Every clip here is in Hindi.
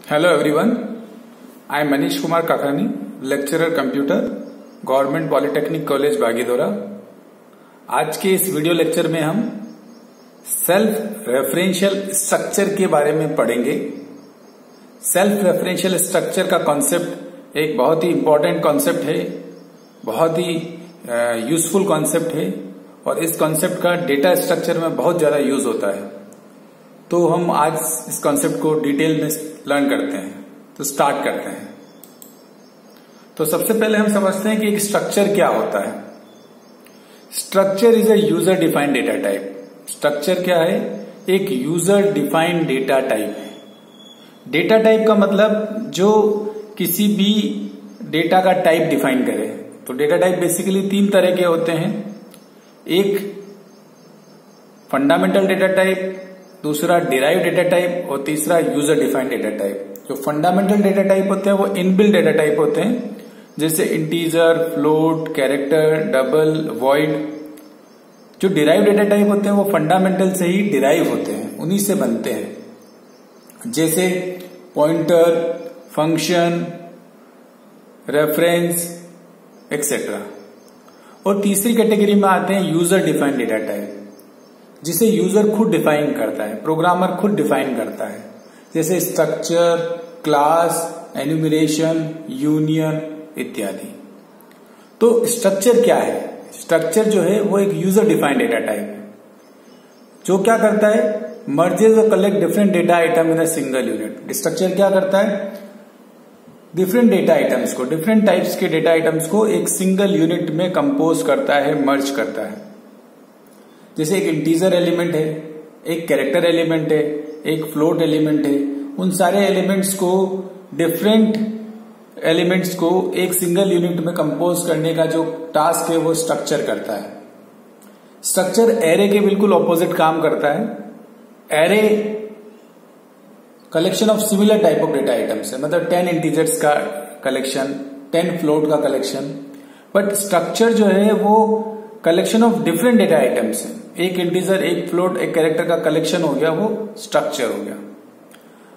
Hello everyone, I am Manish Kumar Kakhani, lecturer computer, government polytechnic college Bagidora. आज के इस वीडियो लेक्चर में हम सेल्फ रेफरेंशियल स्ट्रक्चर के बारे में पढ़ेंगे। सेल्फ रेफरेंशियल स्ट्रक्चर का कॉन्सेप्ट एक बहुत ही इंपॉर्टेंट कॉन्सेप्ट है, बहुत ही यूजफुल कॉन्सेप्ट है और इस कॉन्सेप्ट का डेटा स्ट्रक्चर में बहुत ज्यादा यूज होता है। तो हम आज इस कॉन्सेप्ट को डिटेल में लर्न करते हैं। तो स्टार्ट करते हैं। तो सबसे पहले हम समझते हैं कि एक स्ट्रक्चर क्या होता है। Structure is a user defined data type. Structure क्या है? एक यूजर डिफाइंड डेटा टाइप है। डेटा टाइप का मतलब जो किसी भी डेटा का टाइप डिफाइन करे। तो डेटा टाइप बेसिकली तीन तरह के होते हैं। एक फंडामेंटल डेटा टाइप, दूसरा डिराइव डेटा टाइप और तीसरा यूजर डिफाइंड डेटा टाइप। जो फंडामेंटल डेटा टाइप होते हैं वो इनबिल्ट डेटा टाइप होते हैं, जैसे integer, float, character, double, void. जो डिराइव डेटा टाइप होते हैं वो फंडामेंटल से ही डिराइव होते हैं, उन्हीं से बनते हैं, जैसे पॉइंटर, फंक्शन, रेफरेंस एक्सेट्रा। और तीसरी कैटेगरी में आते हैं यूजर डिफाइंड डेटा टाइप, जिसे यूजर खुद डिफाइन करता है, प्रोग्रामर खुद डिफाइन करता है, जैसे स्ट्रक्चर, क्लास, एन्यूमरेशन, यूनियन इत्यादि। तो स्ट्रक्चर क्या है? स्ट्रक्चर जो है वो एक यूजर डिफाइंड डेटा टाइप है, जो क्या करता है? मर्जेज और collect different data item in a single unit. Structure क्या करता है? डिफरेंट डेटा आइटम्स को, डिफरेंट टाइप्स के डेटा आइटम्स को एक सिंगल यूनिट में कंपोज करता है, मर्ज करता है। जैसे एक इंटीजर एलिमेंट है, एक कैरेक्टर एलिमेंट है, एक फ्लोट एलिमेंट है। उन सारे एलिमेंट्स को, डिफरेंट एलिमेंट्स को एक सिंगल यूनिट में कंपोज करने का जो टास्क है वो स्ट्रक्चर करता है। स्ट्रक्चर एरे के बिल्कुल ऑपोजिट काम करता है। Array collection of similar type of data items है, मतलब 10 इंटीजर्स का कलेक्शन, 10 फ्लोट का कलेक्शन। बट स्ट्रक्चर जो है वो collection of different data items है। एक इंटीजर, एक फ्लोट, एक कैरेक्टर का कलेक्शन हो गया, वो स्ट्रक्चर हो गया।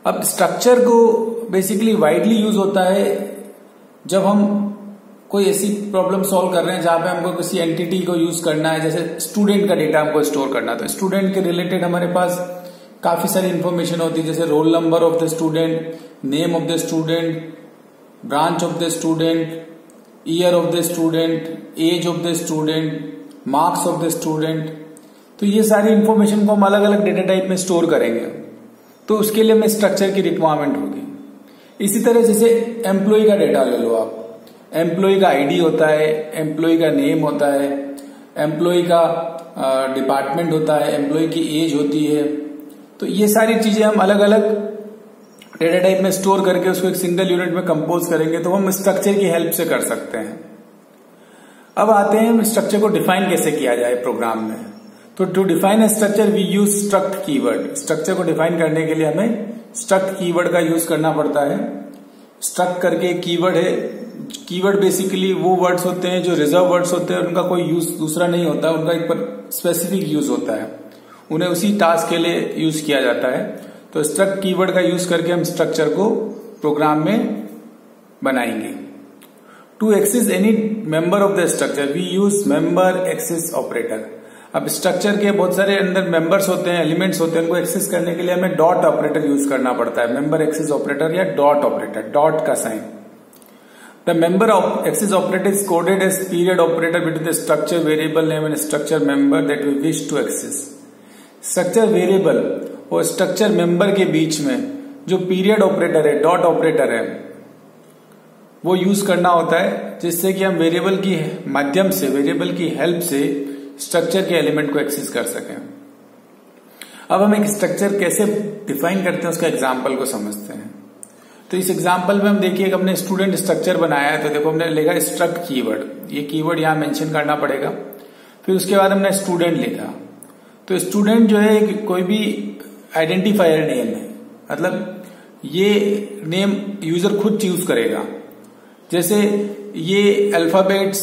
अब स्ट्रक्चर को बेसिकली वाइडली यूज होता है जब हम कोई ऐसी प्रॉब्लम सॉल्व कर रहे हैं जहां पे हमको किसी एंटिटी को यूज करना है, जैसे स्टूडेंट का डेटा हमको स्टोर करना। तो स्टूडेंट के रिलेटेड हमारे पास काफी सारी इंफॉर्मेशन होती है, जैसे roll number of the student, name of the student, branch of the student, year of the student, age of the student, marks of the student. तो ये सारी इंफॉर्मेशन को हम अलग अलग डेटा टाइप में स्टोर करेंगे, तो उसके लिए हमें स्ट्रक्चर की रिक्वायरमेंट होगी। इसी तरह जैसे एम्प्लॉय का डेटा ले लो आप, एम्प्लॉय का आईडी होता है, एम्प्लॉय का नेम होता है, एम्प्लॉय का डिपार्टमेंट होता है, एम्प्लॉय की एज होती है। तो ये सारी चीजें हम अलग अलग डेटा टाइप में स्टोर करके उसको एक सिंगल यूनिट में कंपोज करेंगे, तो हम स्ट्रक्चर की हेल्प से कर सकते हैं। अब आते हैं स्ट्रक्चर को डिफाइन कैसे किया जाए प्रोग्राम में। तो to define a structure we use struct keyword. Structure को डिफाइन करने के लिए हमें स्ट्रक्ट कीवर्ड का यूज करना पड़ता है। स्ट्रक्ट करके एक कीवर्ड है। कीवर्ड बेसिकली वो वर्ड्स होते हैं जो रिजर्व वर्ड्स होते हैं, उनका कोई यूज दूसरा नहीं होता, उनका एक स्पेसिफिक यूज होता है, उन्हें उसी टास्क के लिए यूज किया जाता है। तो स्ट्रक्ट कीवर्ड का यूज करके हम स्ट्रक्चर को प्रोग्राम में बनाएंगे। To access any member of the structure we use member access operator. अब स्ट्रक्चर के बहुत सारे अंदर मेंबर्स होते हैं, एलिमेंट्स होते हैं, उनको एक्सेस करने के लिए हमें डॉट ऑपरेटर यूज करना पड़ता है, मेंबर एक्सेस ऑपरेटर या डॉट ऑपरेटर, डॉट का sign. The member access operator is coded as period operator between the structure variable name and structure member that we wish to access. Structure variable और स्ट्रक्चर मेंबर के बीच में जो पीरियड ऑपरेटर है, डॉट ऑपरेटर है, वो यूज करना होता है, जिससे कि हम वेरिएबल की माध्यम से, वेरिएबल की हेल्प से स्ट्रक्चर के एलिमेंट को एक्सेस कर सकें। अब हम एक स्ट्रक्चर कैसे डिफाइन करते हैं उसका एग्जांपल को समझते हैं। तो इस एग्जांपल में हम देखिए, हमने स्टूडेंट स्ट्रक्चर बनाया है। तो देखो हमने लिखा स्ट्रक्ट कीवर्ड, ये कीवर्ड यहां मेंशन करना पड़ेगा। फिर उसके बाद हमने स्टूडेंट लिखा। तो स्टूडेंट जो है कोई भी आइडेंटिफायर नेम है, मतलब ये नेम यूजर खुद चूज करेगा। जैसे ये alphabets,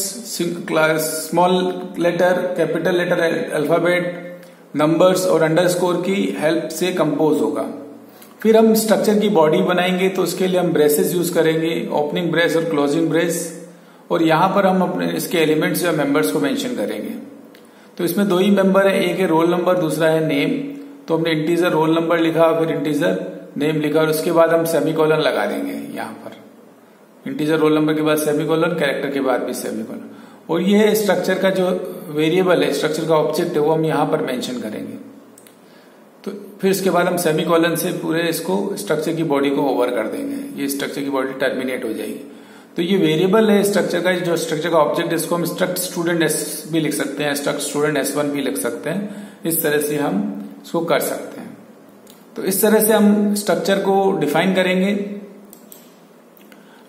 small letter, capital letter, alphabet, numbers और अंडरस्कोर की हेल्प से कंपोज होगा। फिर हम स्ट्रक्चर की बॉडी बनाएंगे तो उसके लिए हम ब्रेसेस यूज करेंगे, ओपनिंग ब्रेस और क्लोजिंग ब्रेस, और यहां पर हम अपने इसके एलिमेंट्स या मेंबर्स को मेंशन करेंगे। तो इसमें दो ही मेंबर है, एक है रोल नंबर, दूसरा है नेम। तो हमने इंटीजर रोल नंबर लिखा, फिर इंटीजर नेम लिखा, और उसके बाद हम सेमीकोलन लगा देंगे यहां पर। इंटीजर रोल नंबर के बाद सेमीकोलन, कैरेक्टर के बाद भी सेमीकोलन। और ये स्ट्रक्चर का जो वेरिएबल है, स्ट्रक्चर का ऑब्जेक्ट है, वो हम यहां पर मेंशन करेंगे। तो फिर इसके बाद हम सेमीकोलन से पूरे इसको स्ट्रक्चर की बॉडी को ओवर कर देंगे, ये स्ट्रक्चर की बॉडी टर्मिनेट हो जाएगी। तो ये वेरिएबल है स्ट्रक्चर का, जो स्ट्रक्चर का ऑब्जेक्ट, इसको हम स्ट्रक्ट स्टूडेंट एस भी लिख सकते हैं, स्ट्रक्ट स्टूडेंट S1 भी लिख सकते हैं। इस तरह से हम इसको कर सकते हैं। तो इस तरह से हम स्ट्रक्चर को डिफाइन करेंगे।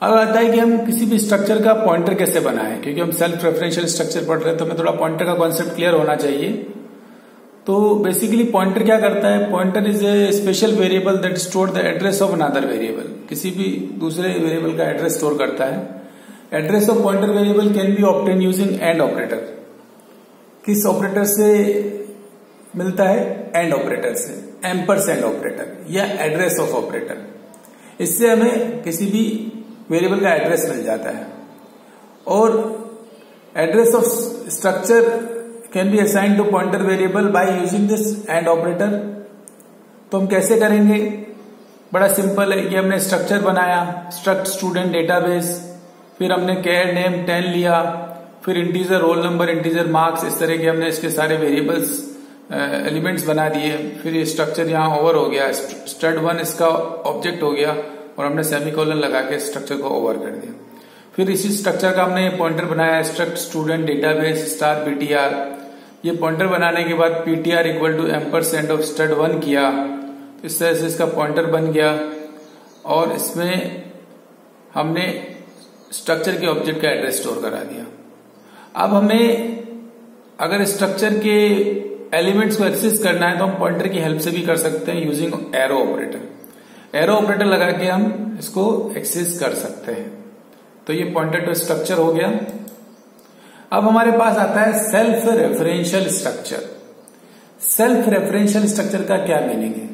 अब आता है कि हम किसी भी स्ट्रक्चर का पॉइंटर कैसे बनाएं, क्योंकि हम सेल्फ रेफरेंशियल स्ट्रक्चर पढ़ रहे हैं तो हमें थोड़ा पॉइंटर का कॉन्सेप्ट क्लियर होना चाहिए। तो बेसिकली पॉइंटर क्या करता है, pointer is a special variable that store the address of another variable, किसी भी दूसरे वेरिएबल का एड्रेस स्टोर करता है। Address of pointer variable can be obtain using and operator. किस ऑपरेटर से मिलता है, एंड ऑपरेटर से, एम्परसेंड ऑपरेटर या एड्रेस ऑफ ऑपरेटर। इससे हमें किसी भी वेरिएबल का एड्रेस मिल जाता है। और address of structure can be assigned to pointer variable by using this and operator. तो हम कैसे करेंगे, बड़ा सिंपल है। ये हमने स्ट्रक्चर बनाया, स्ट्रक्ट स्टूडेंट डेटाबेस, फिर हमने कैर नेम 10 लिया, फिर integer roll number, integer marks, इस तरह के हमने इसके सारे वेरिएबल्स एलिमेंट्स बना दिए। फिर ये स्ट्रक्चर यहाँ ओवर हो गया, stud1 इसका ऑब्जेक्ट हो गया, और हमने सेमीकोलन लगा के स्ट्रक्चर को ओवर कर दिया। फिर इसी स्ट्रक्चर का हमने पॉइंटर बनाया, struct student database star ptr। ये पॉइंटर बनाने के बाद ptr equal to ampersand of stud1 किया, तो इस तरह से इसका पॉइंटर बन गया। और इसमें हमने स्ट्रक्चर के ऑब्जेक्ट का एड्रेस स्टोर करा दिया। अब हमें अगर स्ट्रक्चर के एलिमेंट्स को एक्सेस करना है तो हम पॉइंटर की हेल्प से भी कर सकते हैं using arrow operator. Arrow operator लगा के हम इसको एक्सेस कर सकते हैं। तो ये पॉइंटर टू स्ट्रक्चर हो गया। अब हमारे पास आता है self referential structure. Self referential structure का क्या मीनिंग है?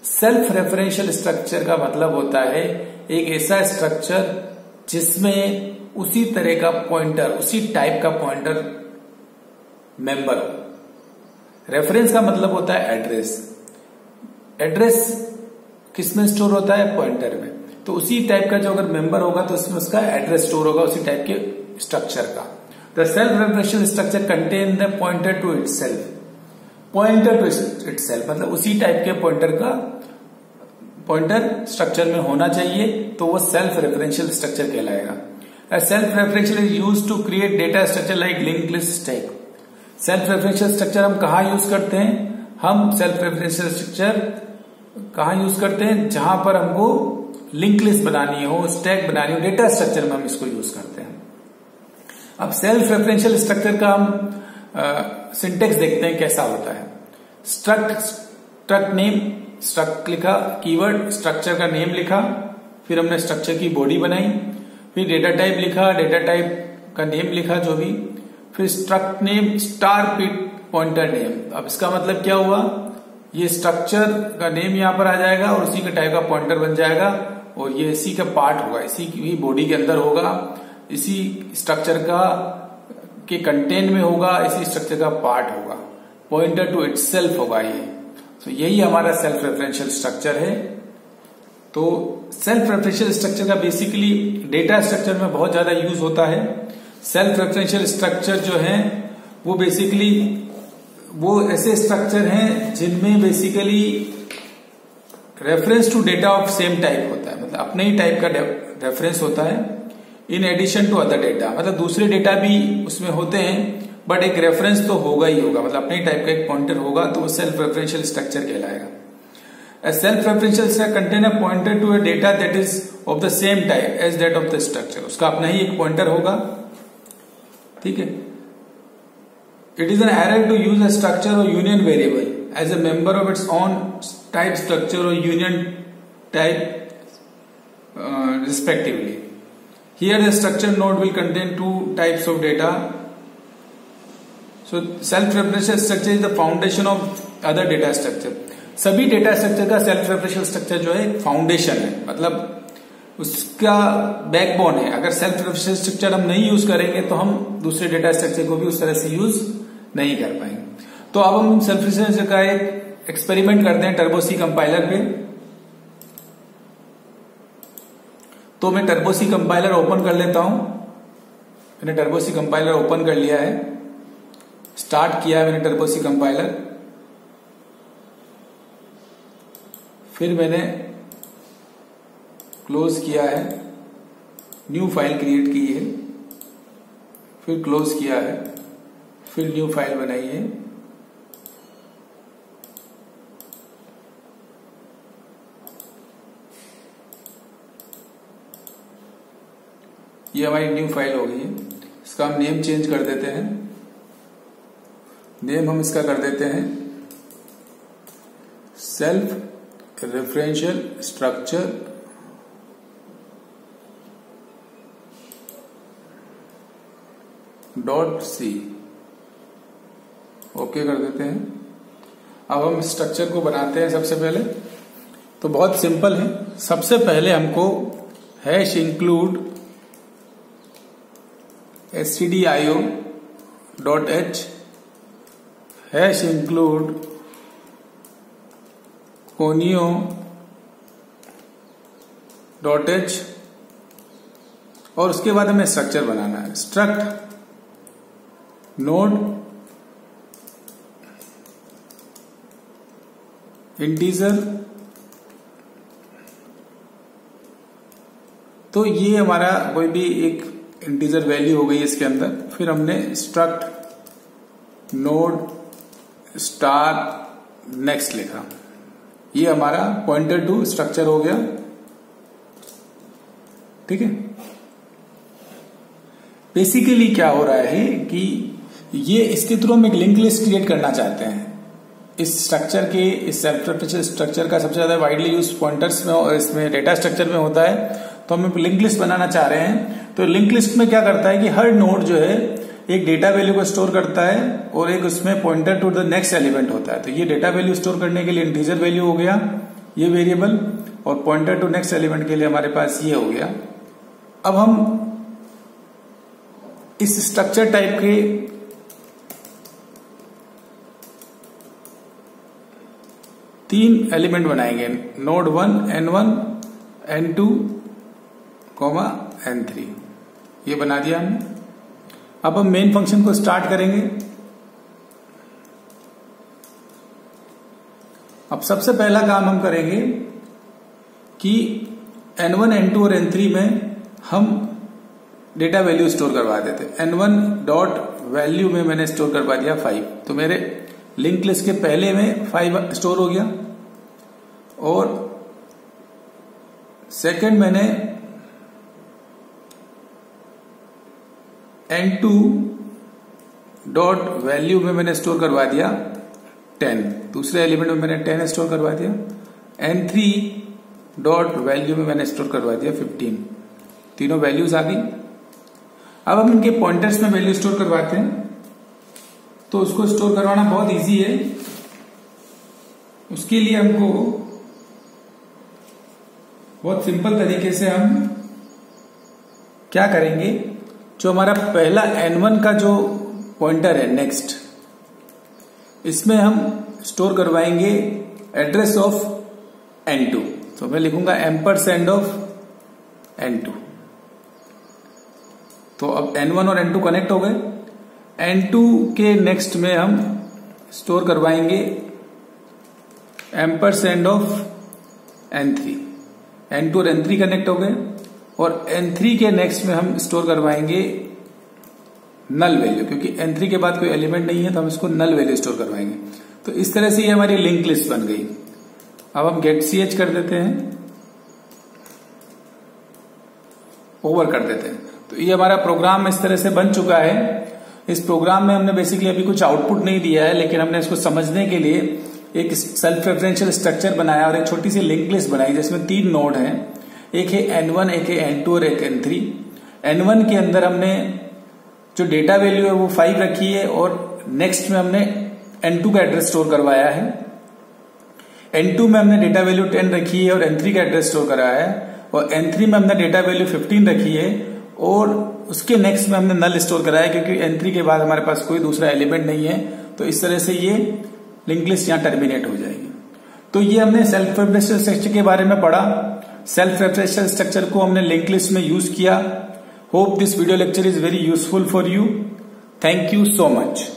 सेल्फ रेफरेंशियल स्ट्रक्चर का मतलब होता है एक ऐसा स्ट्रक्चर जिसमें उसी तरह का पॉइंटर, उसी टाइप का पॉइंटर मेंबर हो। रेफरेंस का मतलब होता है एड्रेस। एड्रेस किसमें स्टोर होता है? पॉइंटर में। तो उसी टाइप का जो अगर मेंबर होगा तो उसमें उसका एड्रेस स्टोर होगा, उसी टाइप के स्ट्रक्चर का। The self referential structure contain the pointer to itself. Pointer to itself मतलब उसी टाइप के पॉइंटर का पॉइंटर स्ट्रक्चर में होना चाहिए, तो वो सेल्फ रेफरेंशियल स्ट्रक्चर कहलाएगा। Self referential is use to create data structure like link list stack. Self referential structure हम कहा यूज करते हैं? हम सेल्फ रेफरेंशियल स्ट्रक्चर कहां यूज करते हैं? जहां पर हमको लिंक लिस्ट बनानी हो, स्टैक बनानी हो, डेटा स्ट्रक्चर में हम इसको यूज करते हैं। अब सेल्फ रेफरेंशियल स्ट्रक्चर का हम सिंटेक्स देखते हैं कैसा होता है। स्ट्रक्ट नेम, स्ट्रक्ट लिखा, कीवर्ड स्ट्रक्चर का नेम लिखा, फिर हमने स्ट्रक्चर की बॉडी बनाई, फिर डेटा टाइप लिखा, डेटा टाइप का नेम लिखा जो भी, फिर struct name star pointer name. अब इसका मतलब क्या हुआ? ये स्ट्रक्चर का नेम यहां पर आ जाएगा और उसी का टाइप का पॉइंटर बन जाएगा, और ये इसी का पार्ट होगा, इसी की बॉडी के अंदर होगा, इसी स्ट्रक्चर का के कंटेंट में होगा, इसी स्ट्रक्चर का पार्ट होगा, पॉइंटर टू इटसेल्फ होगा ये। तो यही हमारा सेल्फ रेफरेंशियल स्ट्रक्चर है। तो सेल्फ रेफरेंशियल स्ट्रक्चर का बेसिकली डेटा स्ट्रक्चर में बहुत ज्यादा यूज होता है। सेल्फ रेफरेंशियल स्ट्रक्चर जो है वो बेसिकली वो ऐसे स्ट्रक्चर हैं जिनमें basically reference to data of same type होता है, मतलब अपने ही टाइप का रेफरेंस होता है in addition to other data, मतलब दूसरे डेटा भी उसमें होते हैं बट एक रेफरेंस तो होगा ही होगा, मतलब अपने टाइप का एक पॉइंटर होगा, तो वो सेल्फ रेफरेंशियल स्ट्रक्चर कहलाएगा। A self-referential structure contain a pointer to a data that is of the same type as that of the structure। उसका अपना ही एक पॉइंटर होगा, ठीक है। It is an error to use a structure or union variable as a member of its own type structure or union type respectively। Here the structure node will contain two types of data। So self-referential structure is the foundation of other data structure। सभी डेटा स्ट्रक्चर का सेल्फ रेफरेंशियल स्ट्रक्चर जो है फाउंडेशन है, मतलब उसका बैकबोन है। अगर सेल्फ रेफरेंशियल स्ट्रक्चर हम नहीं यूज करेंगे तो हम दूसरे डेटा स्ट्रक्चर को भी उस तरह से यूज नहीं कर पाएंगे। तो अब हम सेल्फ रेफरेंशियल का एक एक्सपेरिमेंट करते हैं टर्बो सी कंपाइलर पे। तो मैं टर्बो सी कंपाइलर ओपन कर लेता हूं। मैंने टर्बो सी कंपाइलर ओपन कर लिया है, स्टार्ट किया है मैंने टर्बो सी कंपाइलर। फिर मैंने क्लोज किया है, न्यू फाइल क्रिएट की है, फिर क्लोज किया है, फिर न्यू फाइल बनाई है। ये हमारी न्यू फाइल हो गई है। इसका हम नेम चेंज कर देते हैं। नेम हम इसका कर देते हैं self referential structure .c। Okay कर देते हैं। अब हम स्ट्रक्चर को बनाते हैं। सबसे पहले तो बहुत सिंपल है। सबसे पहले हमको hash include stdio.h hash include conio.h और उसके बाद हमें स्ट्रक्चर बनाना है। Struct node integer. तो ये हमारा कोई भी एक इंटीजर वैल्यू हो गई इसके अंदर। फिर हमने स्ट्रक्ट नोड स्टार नेक्स्ट लिखा। ये हमारा पॉइंटर टू स्ट्रक्चर हो गया। ठीक है। बेसिकली क्या हो रहा है कि ये इस चित्र में एक लिंक लिस्ट क्रिएट करना चाहते हैं। इस स्ट्रक्चर के, इस सेल्फ रेफरेंशियल स्ट्रक्चर का सबसे ज्यादा वाइडली यूज पॉइंटर्स में और इसमें डेटा स्ट्रक्चर में होता है। तो हम लिंक लिस्ट बनाना चाह रहे हैं। तो लिंक लिस्ट में क्या करता है कि हर नोड जो है एक डेटा वैल्यू को स्टोर करता है और एक उसमें pointer to the next element होता है। तो ये डेटा वैल्यू स्टोर करने के लिए इंटीजर वैल्यू हो गया ये वेरिएबल, और पॉइंटर टू नेक्स्ट एलिमेंट के लिए हमारे पास ये हो गया। अब हम इस स्ट्रक्चर टाइप के तीन एलिमेंट बनाएंगे, नोड 1 n1 n2 n3। ये बना दिया हमने। अब हम मेन फंक्शन को स्टार्ट करेंगे। अब सबसे पहला काम हम करेंगे कि n1 n2 और n3 में हम डेटा वैल्यू स्टोर करवा देते। n1 डॉट वैल्यू में मैंने स्टोर करवा दिया 5। तो मेरे लिंक लिस्ट के पहले में 5 स्टोर हो गया, और सेकंड मैंने n2 डॉट वैल्यू में मैंने स्टोर करवा दिया 10। दूसरे एलिमेंट में मैंने 10 स्टोर करवा दिया। n3 डॉट वैल्यू में मैंने स्टोर करवा दिया 15। तीनों वैल्यूज आ गई। अब हम इनके पॉइंटर्स में वैल्यू स्टोर करवाते हैं। तो उसको स्टोर करवाना बहुत इजी है। उसके लिए हमको बहुत सिंपल तरीके से हम क्या करेंगे, जो हमारा पहला n1 का जो पॉइंटर है नेक्स्ट, इसमें हम स्टोर करवाएंगे एड्रेस ऑफ n2। तो मैं लिखूंगा एम्परसेंड ऑफ n2। तो अब n1 और n2 कनेक्ट हो गए। n2 के नेक्स्ट में हम स्टोर करवाएंगे एम्परसेंड ऑफ n3। n2 और n3 कनेक्ट हो गए, और n3 के नेक्स्ट में हम स्टोर करवाएंगे नल वैल्यू, क्योंकि n3 के बाद कोई एलिमेंट नहीं है तो हम इसको नल वैल्यू स्टोर करवाएंगे। तो इस तरह से ये हमारी लिंक लिस्ट बन गई। अब हम गेट ch कर देते हैं, ओवर कर देते हैं। तो ये हमारा प्रोग्राम इस तरह से बन चुका है। इस प्रोग्राम में हमने बेसिकली अभी कुछ आउटपुट नहीं दिया है, लेकिन हमने इसको समझने के लिए एक सेल्फ रेफरेंशियल स्ट्रक्चर बनाया और एक छोटी सी लिंक लिस्ट बनाई जिसमें 3 नोड हैं। एक है n1, एक है n2 और एक n3। n1 के अंदर हमने जो डेटा वैल्यू है वो 5 रखी है, और नेक्स्ट में हमने n2 का एड्रेस स्टोर करवाया है। N2 में हमने डेटा वैल्यू 10 रखी है और N3 का एड्रेस स्टोर करा है, और N3 में हमने डेटा वैल्यू 15 रखी है और उसके नेक्स्ट में हमने नल स्टोर करा है क्योंकि N3 के बाद हमारे पास कोई दूसरा एलिमेंट नहीं है। तो इस तरह से ये लिंक लिस्ट यहाँ टर्मिनेट हो जाएगी। तो ये हमने सेल्फ रेफरेंशियल स्ट्रक्चर के बारे में पढ़ा। सेल्फ रेफरेंशियल स्ट्रक्चर को हमने लिंक लिस्ट में यूज किया। Hope this video lecture is very useful for you. Thank you so much.